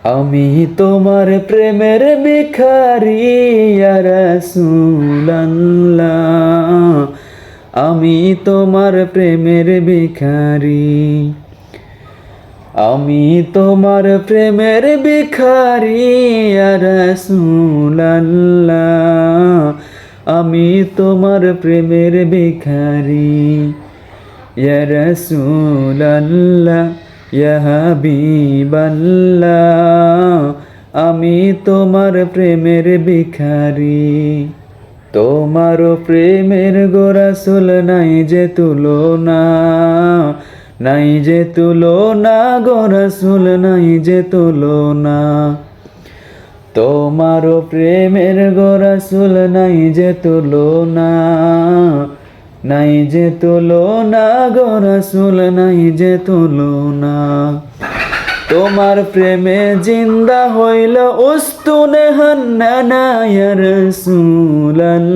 আমি তোমার প্রেমের ভিখারি ইয়া রাসূলুল্লাহ, আমি তোমার প্রেমের ভিখারি, আমি তোমার প্রেমের ভিখারি ইয়া রাসূলুল্লাহ, আমি তোমার প্রেমের ভিখারি ইয়া রাসূলুল্লাহ, ইয়া হাবিবাল্লাহ, আমি তোমার প্রেমের ভিখারি। তোমার প্রেমের গো রাসূল নাই যে তুলনা, নাই যে তুলনা গো রাসূল নাই যে তুলনা। তোমার প্রেমের গো রাসূল নাই যে তুলনা, নাই যে তুলনা গো রাসূল নাই যে তুলনা। তোমার প্রেমে জিন্দা হইল উস্তুনে হান্নানা ইয়া রাসূলুল্লাহ,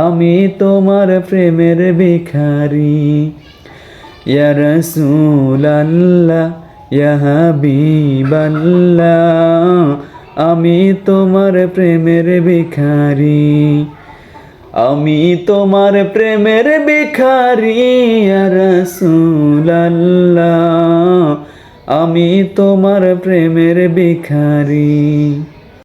আমি তোমার প্রেমের ভিখারি ইয়া রাসূলুল্লাহ, ইয়া হাবিবাল্লাহ, আমি তোমার প্রেমের ভিখারি, আমি তোমার প্রেমের ভিখারি ইয়া রাসূলুল্লাহ, আমি তোমার প্রেমের ভিখারি।